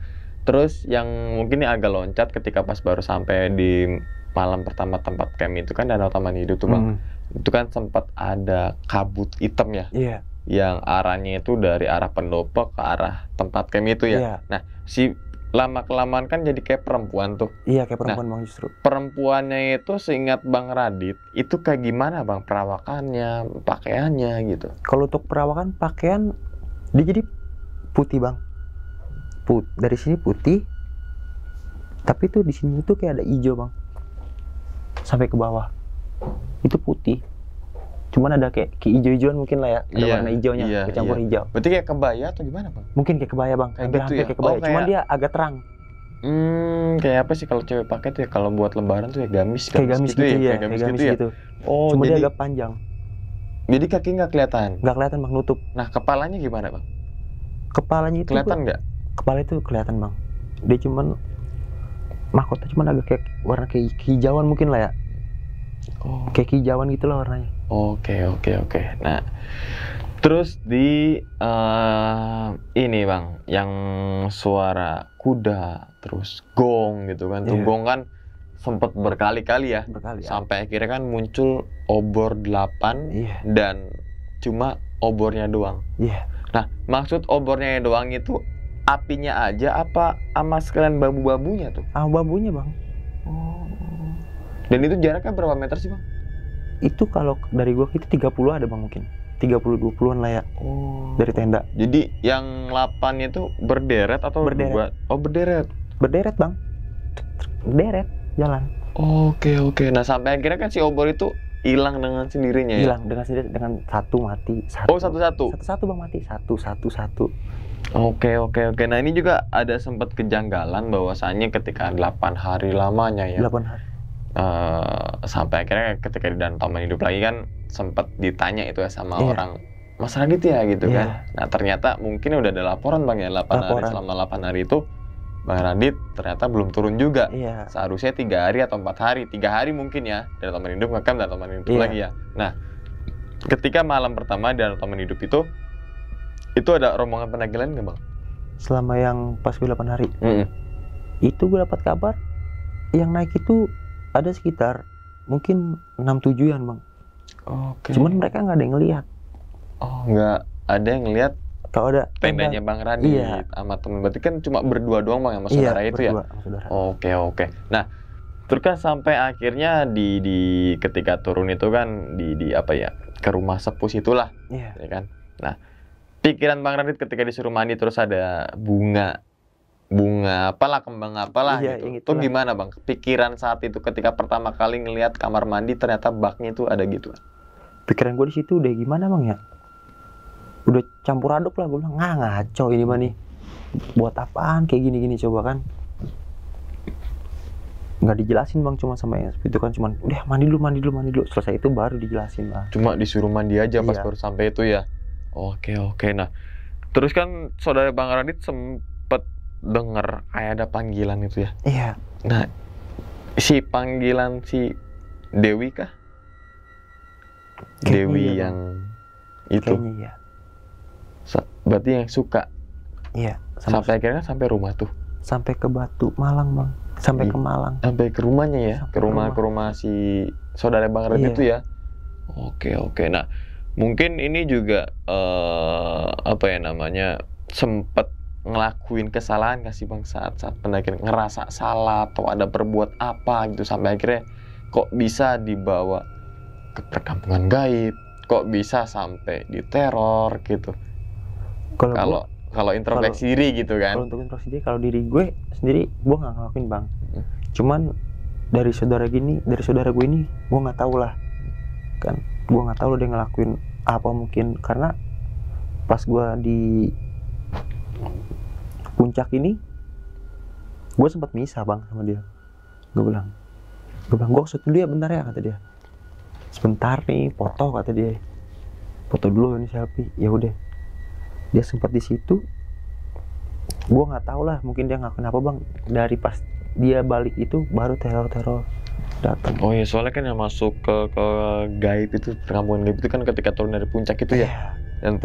terus yang mungkin ini agak loncat, ketika pas baru sampai di malam pertama tempat camp itu kan Danau Taman Hidup tuh bang. Itu kan sempat ada kabut hitam ya. Iya. Yang arahnya itu dari arah pendopo ke arah tempat camp itu ya. Iya. Nah, si lama-kelamaan kan jadi kayak perempuan tuh. Iya, kayak perempuan bang justru. Perempuannya itu seingat Bang Radit, itu kayak gimana bang perawakannya, pakaiannya gitu? Kalau untuk perawakan pakaian, dia jadi putih bang. Dari sini putih, tapi tuh di sini tuh kayak ada hijau bang, sampai ke bawah itu putih. Cuman ada kayak hijau-hijauan mungkin lah ya, ada warna hijaunya, kecampur hijau. Berarti kayak kebaya atau gimana bang? Mungkin kayak kebaya bang, hampir kayak kebaya. Cuman dia agak terang. Kayak apa sih kalau cewek pakai tuh ya, kalau buat lebaran tuh ya gamis gitu ya, kayak gamis gitu. Oh, cuma jadi dia agak panjang. Jadi kaki nggak kelihatan? Nggak kelihatan bang, nutup. Nah, kepalanya gimana bang? Kepalanya itu kelihatan nggak? Kepala itu kelihatan bang. Dia cuman mahkota, cuman agak kayak warna kayak hijauan mungkin lah ya. Oh. Kayak hijauan gitu lah warnanya. Oke. Nah, terus di ini bang, yang suara kuda, terus gong gitu kan. Tuh gong kan sempat berkali-kali ya. Sampai akhirnya kan muncul obor 8 dan cuma obornya doang. Nah, maksud obornya doang itu apinya aja apa sama sekalian bambu-bambunya tuh? Bambunya bang. Dan itu jaraknya berapa meter sih bang? Itu kalau dari gua itu 30 ada bang, mungkin 30-20an lah ya. Dari tenda. Jadi yang 8 itu berderet atau berderet? Berderet. Berderet bang. Berderet jalan. Oke. Nah, sampai akhirnya kan si obor itu hilang dengan sendirinya ya? Hilang dengan sendiri, dengan satu mati. Satu-satu? Satu bang mati, satu. Oke. Nah, ini juga ada sempat kejanggalan bahwasannya ketika 8 hari lamanya ya. 8 hari. Sampai akhirnya ketika di Danau Taman Hidup lagi kan sempat ditanya itu ya sama orang, Mas Radit ya gitu kan. Nah, ternyata mungkin udah ada laporan bang ya, 8 hari, selama 8 hari itu Bang Radit ternyata belum turun juga. Iya. Seharusnya 3 hari atau 4 hari. 3 hari mungkin ya, dari teman hidup ngecamp dan teman hidup Iya. lagi ya. Nah, ketika malam pertama dan teman hidup itu ada rombongan pendaki lain nggak bang? Selama yang pas gue 8 hari, itu gue dapat kabar yang naik itu ada sekitar mungkin 6-7-an bang. Oke. Cuman mereka nggak ada yang ngeliat. Oh, nggak ada yang ngeliat Kalau ada tendanya Bang Radit Iya. sama temen. Berarti kan cuma berdua doang bang sama iya, saudara itu ya? berdua sama saudara. Oke. Nah, terus kan sampai akhirnya di ketika turun itu kan di apa ya, ke rumah sepuh itulah, Iya. ya kan? Nah, pikiran Bang Radit ketika disuruh mandi terus ada bunga apalah, kembang apalah Iya, gitu. yang Itu itulah. gimana bang? Pikiran saat itu ketika pertama kali ngelihat kamar mandi ternyata baknya itu ada gitu. Pikiran gue di situ udah gimana bang ya? Udah campur aduk lah, gue bilang ngaco ini mah nih. Buat apaan kayak gini-gini coba kan? Nggak dijelasin bang, cuma sama yang itu kan cuman udah mandi dulu. Selesai itu baru dijelasin lah. Cuma disuruh mandi aja pas Iya. baru sampai itu ya. Oke. Nah, terus kan saudara Bang Radit sempet dengar kayak ada panggilan itu ya. Iya. Nah, si panggilan si Dewi kah? Kayaknya Dewi iya, Bang. yang itu. Kayaknya iya. Berarti yang suka. Iya. Sampai akhirnya sampai rumah tuh. Sampai ke Batu Malang bang. Sampai Iya. ke Malang. Sampai ke rumahnya ya, Sampai ke rumah si saudara Bang Radit Iya. itu ya. Oke. Nah, mungkin ini juga apa ya namanya, sempet ngelakuin kesalahan nggak sih bang saat pendakian, ngerasa salah atau ada berbuat apa gitu sampai akhirnya kok bisa dibawa ke perkampungan gaib, kok bisa sampai diteror gitu. Kalau introspeksi diri gitu Kalau kan. untuk introspeksi diri, kalau diri gue sendiri gue nggak ngelakuin bang. Cuman dari saudara gue ini gue nggak tahu lah kan. Gue nggak tahu dia ngelakuin apa, mungkin karena pas gue di puncak ini gue sempat misah bang sama dia. Gue bilang gue shoot dulu ya bentar ya, kata dia. Sebentar nih, foto, kata dia. Foto dulu ini selfie. Ya udah, dia sempat di situ. Gue nggak tahu lah, mungkin dia ngelakuin apa bang. Dari pas dia balik itu baru teror datang. Oh iya, soalnya kan yang masuk ke gaib itu, perkampungan gaib itu kan ketika turun dari puncak itu ya. Dan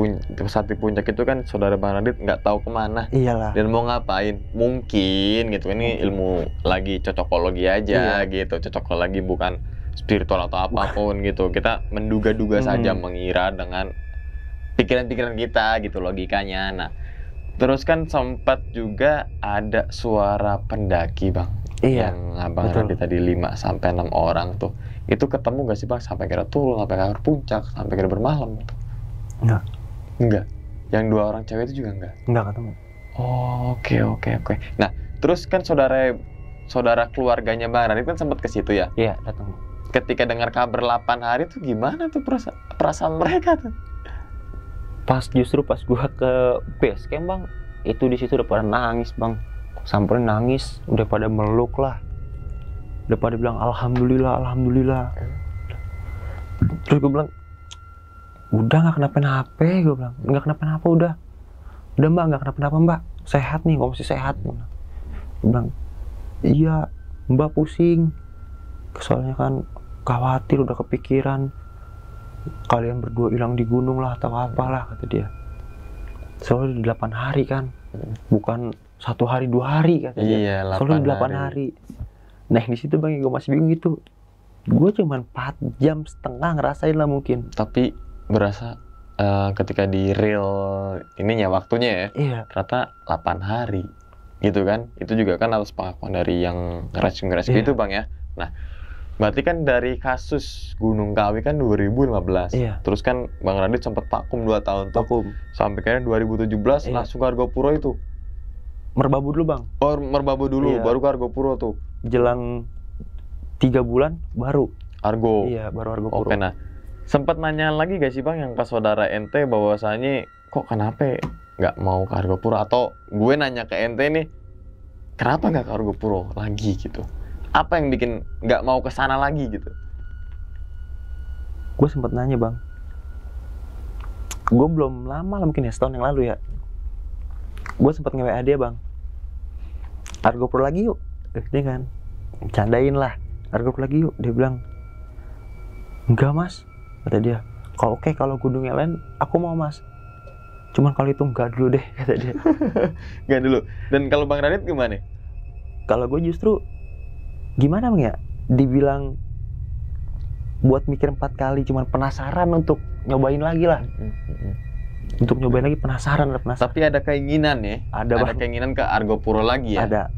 saat di puncak itu kan saudara Bang Radit nggak tahu kemana Iyalah. dan mau ngapain, mungkin gitu. Ini ilmu lagi cocokologi aja gitu, cocokologi bukan spiritual atau apapun gitu. Kita menduga-duga saja, mengira dengan pikiran-pikiran kita gitu, logikanya. Nah, terus kan sempat juga ada suara pendaki bang. Iya, Yang Abang Radit tadi 5-6 orang tuh. Itu ketemu gak sih bang sampai kira turun, sampai ke puncak, sampai kira bermalam gitu? Enggak. Yang 2 orang cewek itu juga enggak ketemu. Oke. Nah, terus kan saudara keluarganya Bang Radit kan sempat ke situ ya. Iya, datang. Ketika dengar kabar 8 hari tuh gimana tuh perasaan mereka tuh? Justru pas gua ke base camp bang, itu di situ udah pada nangis bang, samperin nangis, udah pada meluk lah, udah pada bilang alhamdulillah. Terus gue bilang udah nggak kenapa-napa, gue bilang nggak kenapa-napa, udah mbak nggak kenapa-napa mbak, sehat nih, gue masih sehat. Gue bilang iya mbak pusing, soalnya kan khawatir, udah kepikiran kalian berdua hilang di gunung lah atau apalah, kata dia. Soalnya 8 hari kan, bukan 1 hari 2 hari, kata dia. Iya, Soalnya 8 hari. Nah di situ bang, gue masih bingung gitu. Gue cuma 4 jam setengah ngerasain lah mungkin. Tapi berasa ketika di real ininya waktunya ya, ternyata 8 hari gitu kan. Itu juga kan atas pengakuan dari yang ngerescue itu bang ya. Nah, berarti kan dari kasus Gunung Kawi kan 2015. Terus kan Bang Radit sempat vakum 2 tahun tuh. Sampai kayaknya 2017 langsung ke Argopuro itu. Merbabu dulu bang. Oh, Merbabu dulu, baru ke Argopuro tuh. Jelang 3 bulan baru Argo. Iya, baru Argopuro. Oke, nah sempat nanya lagi gak sih bang yang ke saudara ente bahwasanya kok kenapa nggak mau ke Argopuro, atau gue nanya ke ente nih kenapa nggak ke Argopuro lagi gitu? Apa yang bikin nggak mau ke sana lagi gitu? Gue sempat nanya bang. Gue belum lama lah, mungkin ya setahun yang lalu ya. Gue sempat nge-WA dia bang. Argo Pro lagi yuk. Dia kan candain lah, Argo Pro lagi yuk. Dia bilang, enggak mas, kata dia. Kalau oke, kalau gunung yang lain aku mau mas. Cuman kalau itu enggak dulu deh, kata dia. Enggak dulu. Dan kalau Bang Radit gimana? Kalau gue justru gimana Bang ya? Dibilang buat mikir 4 kali, cuman penasaran untuk nyobain lagi lah. Untuk nyobain lagi, penasaran. Tapi ada keinginan ya? Ada Bang. Keinginan ke Argo Puro lagi ya? Ada.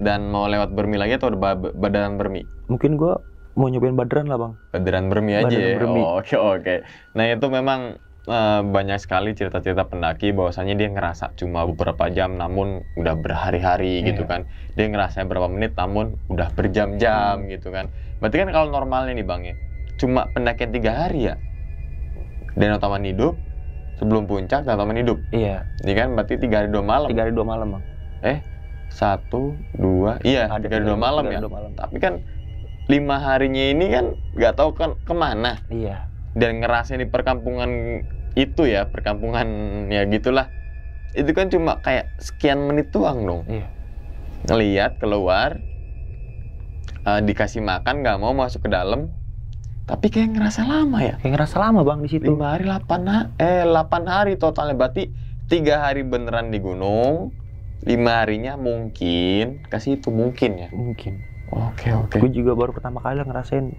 Dan mau lewat Bermi lagi atau Badaran Bermi? Mungkin gue mau nyobain Badaran lah Bang. Badaran Bermi aja Badaran ya? Bermi. Oh, oke. Nah itu memang banyak sekali cerita-cerita pendaki bahwasanya dia ngerasa cuma beberapa jam namun udah berhari-hari gitu kan. Dia ngerasa berapa menit namun udah berjam-jam gitu kan. Berarti kan kalau normalnya nih Bang ya, cuma pendakian 3 hari ya? Danau Taman Hidup, sebelum puncak Danau Taman Hidup. Iya. Ini kan berarti 3 hari 2 malam. 3 hari 2 malam Bang. 1, 2, iya 3 hari 2 malam ya. Tapi kan 5 harinya ini kan nggak tahu kan kemana. Iya. Dan ngerasain di perkampungan itu ya, perkampungan ya gitulah. Itu kan cuma kayak sekian menit doang dong. Iya. Ngelihat keluar, dikasih makan nggak mau masuk ke dalam. Tapi kayak ngerasa lama ya. Kayak ngerasa lama Bang di situ. 5 hari 8 hari totalnya, berarti 3 hari beneran di gunung, 5 harinya mungkin ke situ mungkin ya. Mungkin. Oke. Gue juga baru pertama kali ngerasain,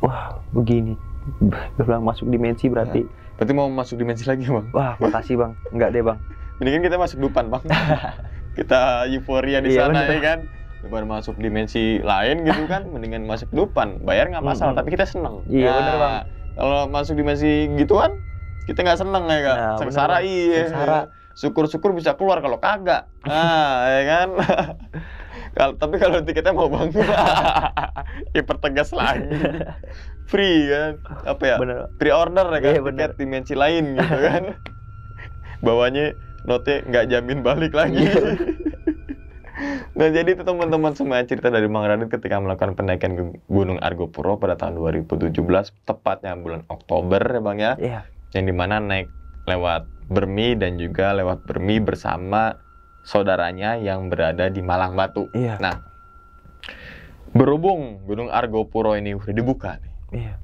wah begini. Gue bilang masuk dimensi berarti. Berarti mau masuk dimensi lagi Bang? Wah makasih Bang. Enggak deh Bang. Mendingan kita masuk Dupan Bang. Kita euforia di sana ya kan. Daripada masuk dimensi lain gitu kan, mendingan masuk Dupan. Bayar nggak masalah, tapi kita seneng. Iya bener Bang. Kalau masuk dimensi gituan, kita nggak seneng ya kan. Nah, Sengsara iya. Sengsara. Syukur-syukur bisa keluar, kalau kagak. Nah, ya kan. Tapi kalau tiketnya mau Bang, dipertegas lagi. Free kan, apa ya? Bener. Pre-order ya kan, Iya, tiket dimensi lain gitu kan. Bawahnya note nggak jamin balik lagi. Nah jadi itu teman-teman semua cerita dari Bang Radit ketika melakukan pendakian ke Gunung Argo Puro pada tahun 2017, tepatnya bulan Oktober ya Bang ya. Iya. Yang dimana naik lewat Bermi dan juga lewat Bermi bersama saudaranya yang berada di Malang Batu. Iya. Nah, berhubung Gunung Argo Puro ini udah dibuka nih. Iya.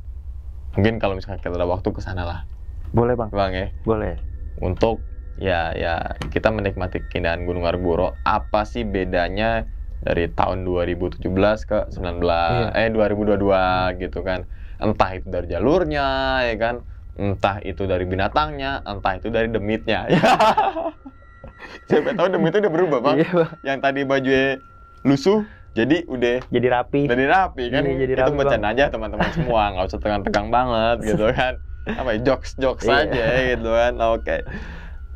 Mungkin kalau misalkan kita ada waktu ke sana lah. Boleh Bang. Bang ya. Boleh. Untuk ya kita menikmati keindahan Gunung Argo Puro. Apa sih bedanya dari tahun 2017 ke 2022 gitu kan? Entah itu dari jalurnya ya kan, entah itu dari binatangnya, entah itu dari demitnya. Siapa tahu demitnya udah berubah Bang. Iya, Bang. Yang tadi bajunya lusuh jadi rapi kan. Iya, jadi itu rapi, bercanda Bang. aja teman-teman semua, nggak usah tegang banget gitu kan. Apa ya, jokes Iya. aja gitu kan. Oke.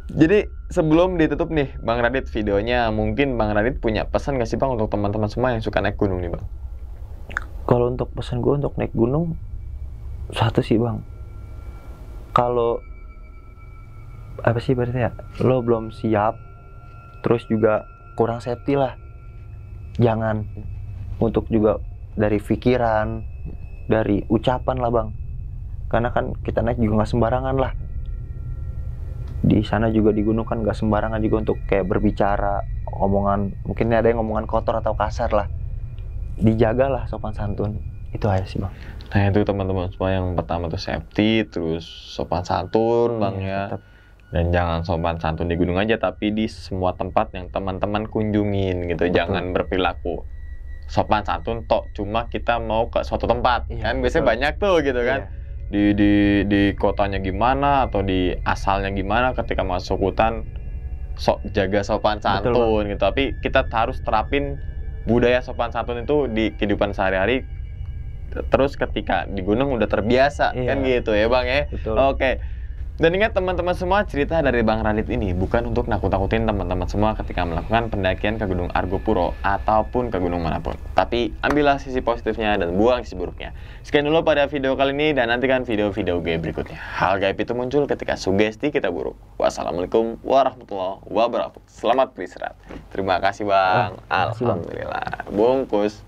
Jadi sebelum ditutup nih Bang Radit videonya, mungkin Bang Radit punya pesan nggak sih Bang untuk teman-teman semua yang suka naik gunung nih Bang? Kalau untuk pesan gue untuk naik gunung, satu sih Bang, kalau apa sih berarti ya, lo belum siap, terus juga kurang safety lah, jangan. Untuk juga dari pikiran, dari ucapan lah Bang, karena kan kita naik juga nggak sembarangan lah. Di sana juga di gunung kan nggak sembarangan juga untuk kayak berbicara, omongan, mungkin ada yang ngomongan kotor atau kasar lah. Dijagalah sopan santun, itu aja sih Bang. Nah itu teman-teman semua, yang pertama tuh safety, terus sopan santun Bang ya. Tetap. Dan jangan sopan santun di gunung aja, tapi di semua tempat yang teman-teman kunjungin gitu. Betul. Jangan berperilaku sopan santun tok cuma kita mau ke suatu tempat. Iya, Kan biasanya betul. banyak tuh gitu kan. Di kotanya gimana atau di asalnya gimana, ketika masuk hutan jaga sopan santun. Betul, gitu. Tapi kita harus terapin budaya sopan santun itu di kehidupan sehari-hari. Terus ketika di gunung udah terbiasa. Iya. Kan gitu ya Bang ya. Betul. Oke. Dan ingat teman-teman semua, cerita dari Bang Radit ini bukan untuk nakut-nakutin teman-teman semua ketika melakukan pendakian ke Gunung Argo Puro ataupun ke gunung manapun. Tapi ambillah sisi positifnya dan buang sisi buruknya. Sekian dulu pada video kali ini, dan nantikan video-video gue berikutnya. Hal gaib itu muncul ketika sugesti kita buruk. Wassalamualaikum warahmatullahi wabarakatuh. Selamat beristirahat. Terima kasih Bang. Terima kasih, Bang. Alhamdulillah. Bungkus.